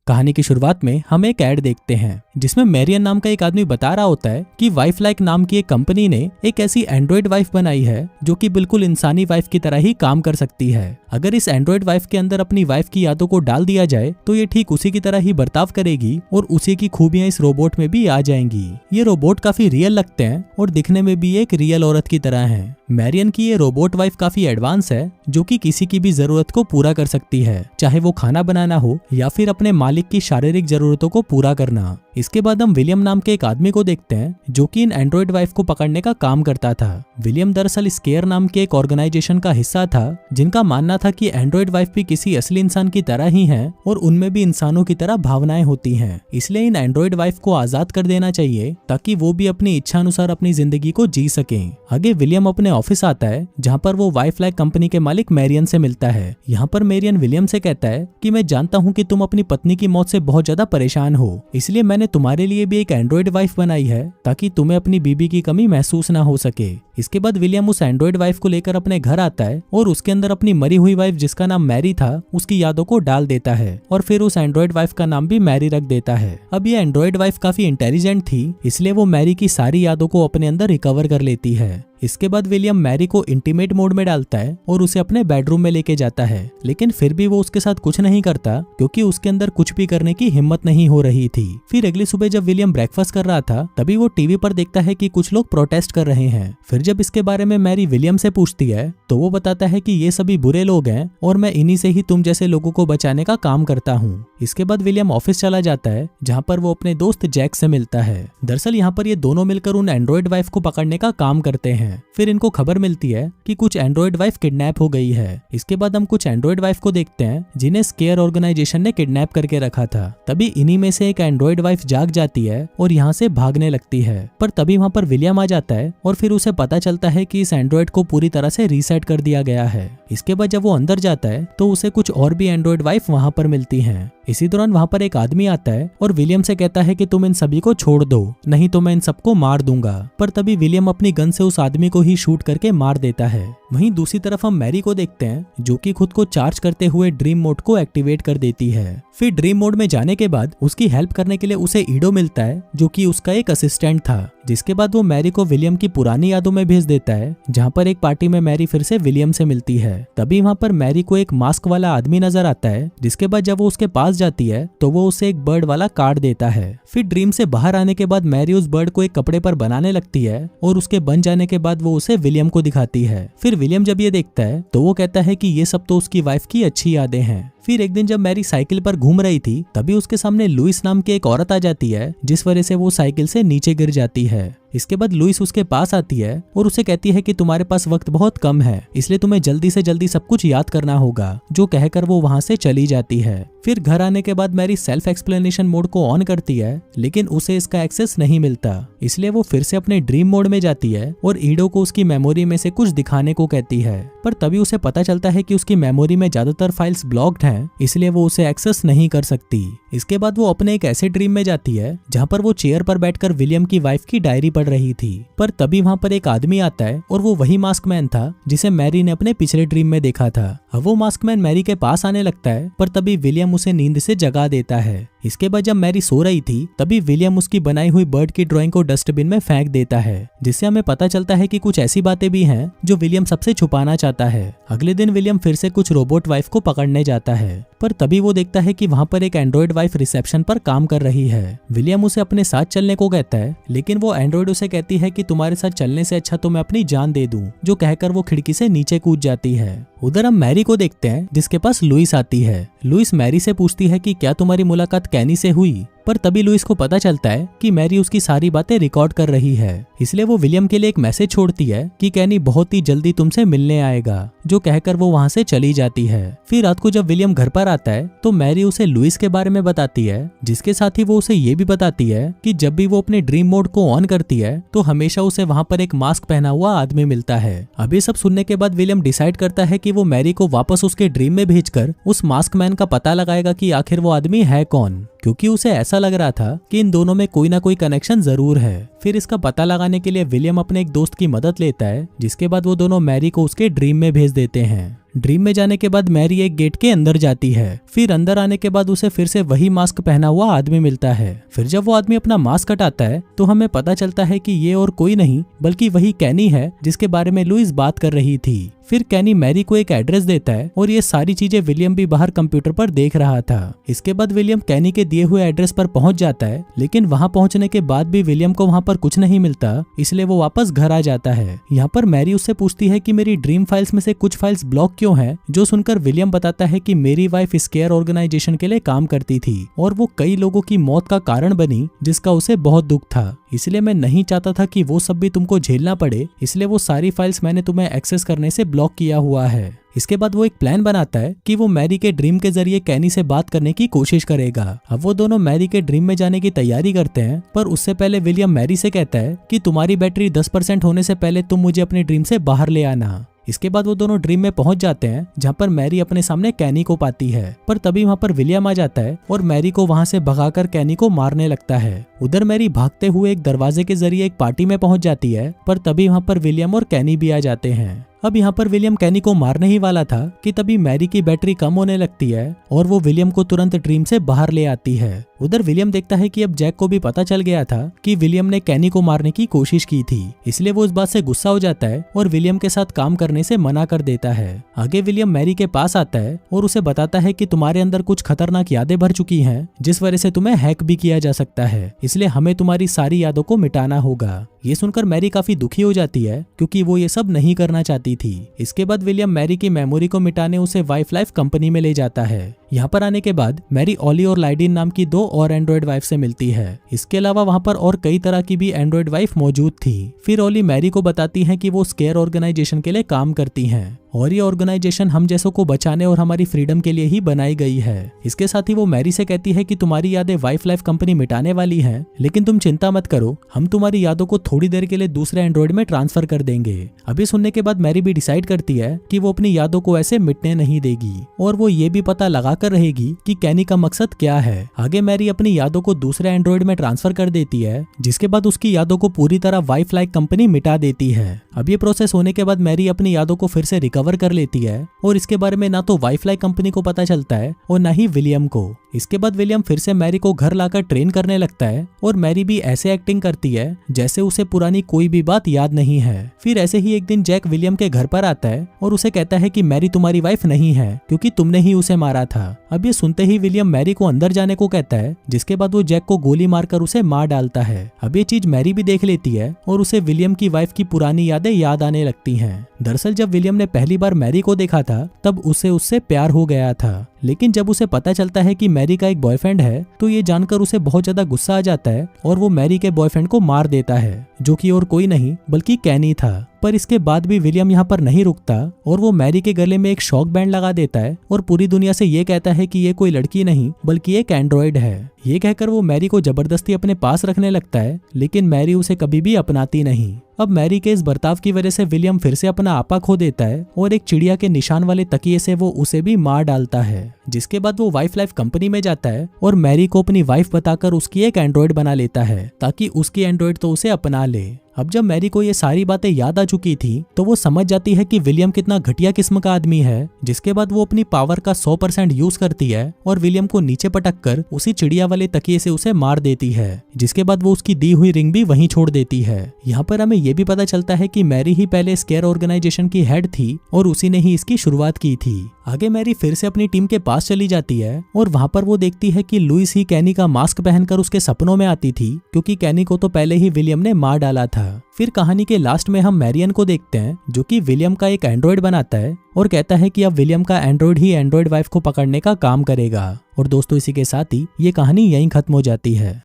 कहानी की शुरुआत में हम एक ऐड देखते हैं जिसमें मैरियन नाम का एक आदमी बता रहा होता है कि वाइफ लाइक नाम की एक कंपनी ने एक ऐसी एंड्रॉइड वाइफ बनाई है जो कि बिल्कुल इंसानी वाइफ की तरह ही काम कर सकती है। अगर इस एंड्रॉइड वाइफ के अंदर अपनी वाइफ की यादों को डाल दिया जाए तो ये ठीक उसी की तरह ही बर्ताव करेगी और उसी की खूबियां इस रोबोट में भी आ जाएंगी। ये रोबोट काफी रियल लगते हैं और दिखने में भी एक रियल औरत की तरह है। मैरियन की ये रोबोट वाइफ काफी एडवांस है जो कि किसी की भी जरूरत को पूरा कर सकती है, चाहे वो खाना बनाना हो या फिर अपने मालिक की शारीरिक जरूरतों को पूरा करना। इसके बाद हम विलियम नाम के एक आदमी को देखते हैं जो कि इन एंड्रॉइड वाइफ को पकड़ने का काम करता था। विलियम दरअसल स्केयर नाम के एक ऑर्गेनाइजेशन का हिस्सा था जिनका मानना था कि एंड्रॉइड वाइफ भी किसी असली इंसान की तरह ही हैं और उनमें भी इंसानों की तरह भावनाएं होती हैं। इसलिए इन एंड्रॉइड वाइफ को आजाद कर देना चाहिए ताकि वो भी अपनी इच्छा अनुसार अपनी जिंदगी को जी सकें। आगे विलियम अपने ऑफिस आता है जहाँ पर वो वाइफ लाइक कंपनी के मालिक मैरियन से मिलता है। यहाँ पर मैरियन विलियम से कहता है कि मैं जानता हूँ कि तुम अपनी पत्नी की मौत से बहुत ज्यादा परेशान हो, इसलिए मैंने तुम्हारे लिए भी एक एंड्रॉइड वाइफ बनाई है ताकि तुम्हें अपनी बीबी की कमी महसूस ना हो सके। इसके बाद विलियम उस एंड्रॉइड वाइफ को लेकर अपने घर आता है और उसके अंदर अपनी मरी हुई वाइफ जिसका नाम मैरी था उसकी यादों को डाल देता है और फिर उस एंड्रॉइड वाइफ का नाम भी मैरी रख देता है। अब ये एंड्रॉइड वाइफ काफी इंटेलिजेंट थी, इसलिए वो मैरी की सारी यादों को अपने अंदर रिकवर कर लेती है। इसके बाद विलियम मैरी को इंटीमेट मोड में डालता है और उसे अपने बेडरूम में लेके जाता है, लेकिन फिर भी वो उसके साथ कुछ नहीं करता क्योंकि उसके अंदर कुछ भी करने की हिम्मत नहीं हो रही थी। फिर अगली सुबह जब विलियम ब्रेकफास्ट कर रहा था तभी वो टीवी पर देखता है कि कुछ लोग प्रोटेस्ट कर रहे हैं। फिर जब इसके बारे में मैरी विलियम से पूछती है तो वो बताता है कि ये सभी बुरे लोग हैं और मैं इन्हीं से ही तुम जैसे लोगों को बचाने का काम करता हूँ। इसके बाद विलियम ऑफिस चला जाता है जहाँ पर वो अपने दोस्त जैक से मिलता है। दरअसल यहाँ पर ये दोनों मिलकर उन एंड्रॉइड वाइफ को पकड़ने का काम करते हैं। फिर इनको खबर मिलती है कि कुछ एंड्रॉइड वाइफ किडनैप हो गई है। इसके बाद हम कुछ एंड्रॉइड वाइफ को देखते हैं जिन्हें स्केयर ऑर्गेनाइजेशन ने किडनैप करके रखा था। तभी इन्हीं में से एक एंड्रॉइड वाइफ जाग जाती है और यहाँ से भागने लगती है, पर तभी वहाँ पर विलियम आ जाता है और फिर उसे पता चलता है कि इस एंड्रॉइड को पूरी तरह से रीसेट कर दिया गया है। इसके बाद जब वो अंदर जाता है तो उसे कुछ और भी एंड्रॉइड वाइफ वहाँ पर मिलती हैं। इसी दौरान वहाँ पर एक आदमी आता है और विलियम से कहता है कि तुम इन सभी को छोड़ दो, नहीं तो मैं इन सबको मार दूंगा। पर तभी विलियम अपनी गन से उस आदमी को ही शूट करके मार देता है। वहीं दूसरी तरफ हम मैरी को देखते हैं जो कि खुद को चार्ज करते हुए ड्रीम मोड को एक्टिवेट कर देती है। फिर ड्रीम मोड में जाने के बाद उसकी हेल्प करने के लिए उसे ईडो मिलता है जो कि उसका एक असिस्टेंट था। जिसके बाद वो मैरी को विलियम की पुरानी यादों में भेज देता है जहाँ पर एक पार्टी में मैरी फिर से विलियम से मिलती है। तभी वहाँ पर मैरी को एक मास्क वाला आदमी नजर आता है, जिसके बाद जब वो उसके पास जाती है तो वो उसे एक बर्ड वाला कार्ड देता है। फिर ड्रीम से बाहर आने के बाद मैरी उस बर्ड को एक कपड़े पर बनाने लगती है और उसके बन जाने के बाद वो उसे विलियम को दिखाती है। फिर विलियम जब ये देखता है तो वो कहता है कि ये सब तो उसकी वाइफ की अच्छी यादें हैं। फिर एक दिन जब मैरी साइकिल पर घूम रही थी तभी उसके सामने लुइस नाम की एक औरत आ जाती है, जिस वजह से वो साइकिल से नीचे गिर जाती है। इसके बाद लुइस उसके पास आती है और उसे कहती है कि तुम्हारे पास वक्त बहुत कम है, इसलिए तुम्हें जल्दी से जल्दी सब कुछ याद करना होगा, जो कहकर वो वहां से चली जाती है। फिर घर आने के बाद मैरी सेल्फ एक्सप्लेनेशन मोड को ऑन करती है, लेकिन उसे इसका एक्सेस नहीं मिलता, इसलिए वो फिर से अपने ड्रीम मोड में जाती है और ईडो को उसकी मेमोरी में से कुछ दिखाने को कहती है। पर तभी उसे पता चलता है कि उसकी मेमोरी में ज्यादातर फाइल्स ब्लॉक्ड हैं, इसलिए वो उसे एक्सेस नहीं कर सकती। इसके बाद वो अपने एक ऐसे ड्रीम में जाती है जहाँ पर वो चेयर पर बैठकर विलियम की वाइफ की डायरी पढ़ रही थी। पर तभी वहाँ पर एक आदमी आता है और वो वही मास्कमैन था जिसे मैरी ने अपने पिछले ड्रीम में देखा था। अब वो मास्कमैन मैरी के पास आने लगता है, पर तभी विलियम उसे नींद से जगा देता है। इसके बाद जब मैरी सो रही थी तभी विलियम उसकी बनाई हुई बर्ड की ड्राइंग को डस्टबिन में फेंक देता है, जिससे हमें पता चलता है कि कुछ ऐसी बातें भी हैं जो विलियम सबसे छुपाना चाहता है। अगले दिन विलियम फिर से कुछ रोबोट वाइफ को पकड़ने जाता है, पर तभी वो देखता है कि वहाँ पर एक एंड्रॉइड वाइफ रिसेप्शन पर काम कर रही है। विलियम उसे अपने साथ चलने को कहता है, लेकिन वो एंड्रॉइड उसे कहती है कि तुम्हारे साथ चलने से अच्छा तो मैं अपनी जान दे दूं, जो कहकर वो खिड़की से नीचे कूद जाती है। उधर हम मैरी को देखते हैं जिसके पास लुइस आती है। लुइस मैरी से पूछती है कि क्या तुम्हारी मुलाकात कैनी से हुई, पर तभी लुइस को पता चलता है कि मैरी उसकी सारी बातें रिकॉर्ड कर रही है, इसलिए वो विलियम के लिए एक मैसेज छोड़ती है कि कैनी बहुत ही जल्दी तुमसे मिलने आएगा, जो कहकर वो वहाँ से चली जाती है। फिर रात को जब विलियम घर पर आता है तो मैरी उसे लुइस के बारे में बताती है, जिसके साथ ही वो उसे ये भी बताती है कि जब भी वो अपने ड्रीम मोड को ऑन करती है तो हमेशा उसे वहाँ पर एक मास्क पहना हुआ आदमी मिलता है। अब ये सब सुनने के बाद विलियम डिसाइड करता है कि वो मैरी को वापस उसके ड्रीम में भेजकर उस मास्क मैन का पता लगाएगा कि आखिर वो आदमी है कौन, क्योंकि उसे ऐसा लग रहा था कि इन दोनों में कोई ना कोई कनेक्शन जरूर है। फिर इसका पता लगाने के लिए विलियम अपने एक दोस्त की मदद लेता है, जिसके बाद वो दोनों मैरी को उसके ड्रीम में भेज देते हैं। ड्रीम में जाने के बाद मैरी एक गेट के अंदर जाती है। फिर अंदर आने के बाद उसे फिर से वही मास्क पहना हुआ आदमी मिलता है। फिर जब वो आदमी अपना मास्क हटाता है तो हमें पता चलता है कि ये और कोई नहीं बल्कि वही कैनी है जिसके बारे में लुइस बात कर रही थी। फिर कैनी मैरी को एक एड्रेस देता है और ये सारी चीजें विलियम भी बाहर कंप्यूटर पर देख रहा था। इसके बाद विलियम कैनी के दिए हुए एड्रेस पर पहुंच जाता है, लेकिन वहां पहुंचने के बाद भी विलियम को वहां पर कुछ नहीं मिलता, इसलिए वो वापस घर आ जाता है। यहाँ पर मैरी उससे पूछती है कि मेरी ड्रीम फाइल्स में से कुछ फाइल्स ब्लॉक क्यों हैं, जो सुनकर विलियम बताता है कि मेरी वाइफ स्केयर ऑर्गेनाइजेशन के लिए काम करती थी और वो कई लोगों की मौत का कारण बनी, जिसका उसे बहुत दुख था। इसलिए मैं नहीं चाहता था कि वो सब भी तुमको झेलना पड़े, इसलिए वो सारी फाइल्स मैंने तुम्हें एक्सेस करने से ब्लॉक किया हुआ है। इसके बाद वो एक प्लान बनाता है कि वो मैरी के ड्रीम के जरिए कैनी से बात करने की कोशिश करेगा। अब वो दोनों मैरी के ड्रीम में जाने की तैयारी करते हैं, पर उससे पहले विलियम मैरी से कहता है कि तुम्हारी बैटरी 10% होने से पहले तुम मुझे अपने ड्रीम से बाहर ले आना। इसके बाद वो दोनों ड्रीम में पहुंच जाते हैं, जहां पर मैरी अपने सामने कैनी को पाती है, पर तभी वहां पर विलियम आ जाता है और मैरी को वहां से भगाकर कैनी को मारने लगता है। उधर मैरी भागते हुए एक दरवाजे के जरिए एक पार्टी में पहुंच जाती है, पर तभी वहां पर विलियम और कैनी भी आ जाते हैं। अब यहाँ पर विलियम कैनी को मारने ही वाला था कि तभी मैरी की बैटरी कम होने लगती है और वो विलियम को तुरंत ड्रीम से बाहर ले आती है। उधर विलियम देखता है कि अब जैक को भी पता चल गया था कि विलियम ने कैनी को मारने की कोशिश की थी, इसलिए वो इस बात से गुस्सा हो जाता है और विलियम के साथ काम करने से मना कर देता है। आगे विलियम मैरी के पास आता है और उसे बताता है कि तुम्हारे अंदर कुछ खतरनाक यादें भर चुकी हैं, जिस वजह से तुम्हें हैक भी किया जा सकता है, इसलिए हमें तुम्हारी सारी यादों को मिटाना होगा। ये सुनकर मैरी काफी दुखी हो जाती है क्योंकि वो ये सब नहीं करना चाहती थी। इसके बाद विलियम मैरी की मेमोरी को मिटाने उसे वाइफ लाइफ कंपनी में ले जाता है। यहाँ पर आने के बाद मैरी ऑली और लाइडिन नाम की 2 और एंड्रॉइड वाइफ से मिलती है। इसके अलावा वहाँ पर और कई तरह की भी एंड्रॉइड वाइफ मौजूद थी। फिर ऑली मैरी को बताती है कि वो स्केयर ऑर्गेनाइजेशन के लिए काम करती हैं और ये ऑर्गेनाइजेशन हम जैसों को बचाने और हमारी फ्रीडम के लिए ही बनाई गई है। इसके साथ ही वो मैरी से कहती है कि तुम्हारी यादें वाइफ लाइफ कंपनी मिटाने वाली हैं, लेकिन तुम चिंता मत करो, हम तुम्हारी यादों को थोड़ी देर के लिए दूसरे एंड्रॉइड में ट्रांसफर कर देंगे। अभी सुनने के बाद मैरी भी डिसाइड करती है कि वो अपनी यादों को ऐसे मिटने नहीं देगी और वो ये भी पता लगा कर रहेगी कि कैनी का मकसद क्या है। आगे मैरी अपनी यादों को दूसरे एंड्रॉइड में ट्रांसफर कर देती है, जिसके बाद उसकी यादों को पूरी तरह वाइफ लाइफ कंपनी मिटा देती है। अब ये प्रोसेस होने के बाद मैरी अपनी यादों को फिर से रिकवर कर लेती है और इसके बारे में ना तो वाइफ लाइफ कंपनी को पता चलता है और ना ही विलियम को। इसके बाद विलियम फिर से मैरी को घर लाकर ट्रेन करने लगता है और मैरी भी ऐसे एक्टिंग करती है जैसे उसे पुरानी कोई भी बात याद नहीं है। फिर ऐसे ही एक दिन जैक विलियम के घर पर आता है और उसे कहता है कि मैरी तुम्हारी वाइफ नहीं है क्योंकि तुमने ही उसे मारा था। अब ये सुनते ही विलियम मैरी को अंदर जाने को कहता है, जिसके बाद वो जैक को गोली मारकर उसे मार डालता है। अब ये चीज मैरी भी देख लेती है और उसे विलियम की वाइफ की पुरानी यादें याद आने लगती हैं। दरअसल जब विलियम ने पहली बार मैरी को देखा था तब उसे उससे प्यार हो गया था, लेकिन जब उसे पता चलता है कि मैरी का एक बॉयफ्रेंड है तो ये जानकर उसे बहुत ज्यादा गुस्सा आ जाता है और वो मैरी के बॉयफ्रेंड को मार देता है, जो कि और कोई नहीं बल्कि कैनी था। पर इसके बाद भी विलियम यहाँ पर नहीं रुकता और वो मैरी के गले में एक शॉक बैंड लगा देता है और पूरी दुनिया से ये कहता है कि ये कोई लड़की नहीं बल्कि एक एंड्रॉइड है। ये कहकर वो मैरी को जबरदस्ती अपने पास रखने लगता है, लेकिन मैरी उसे कभी भी अपनाती नहीं। अब मैरी के इस बर्ताव की वजह से विलियम फिर से अपना आपा खो देता है और एक चिड़िया के निशान वाले तकिए से वो उसे भी मार डालता है। जिसके बाद वो वाइफ लाइफ कंपनी में जाता है और मैरी को अपनी वाइफ बताकर उसकी एक एंड्रॉइड बना लेता है ताकि उसकी एंड्रॉइड तो उसे अपना ले। अब जब मैरी को ये सारी बातें याद आ चुकी थी तो वो समझ जाती है कि विलियम कितना घटिया किस्म का आदमी है। जिसके बाद वो अपनी पावर का 100% यूज करती है और विलियम को नीचे पटक कर उसी चिड़िया वाले तकिए से उसे मार देती है। जिसके बाद वो उसकी दी हुई रिंग भी वहीं छोड़ देती है। यहाँ पर हमें ये भी पता चलता है कि मैरी ही पहले स्केयर ऑर्गेनाइजेशन की हेड थी और उसी ने ही इसकी शुरुआत की थी। आगे मैरी फिर से अपनी टीम के पास चली जाती है और वहां पर वो देखती है कि लुइस ही कैनी का मास्क पहनकर उसके सपनों में आती थी, क्योंकि कैनी को तो पहले ही विलियम ने मार डाला था। फिर कहानी के लास्ट में हम मैरियन को देखते हैं, जो कि विलियम का एक एंड्रॉइड बनाता है और कहता है कि अब विलियम का एंड्रॉइड ही एंड्रॉइड वाइफ को पकड़ने का काम करेगा। और दोस्तों इसी के साथ ही ये कहानी यहीं खत्म हो जाती है।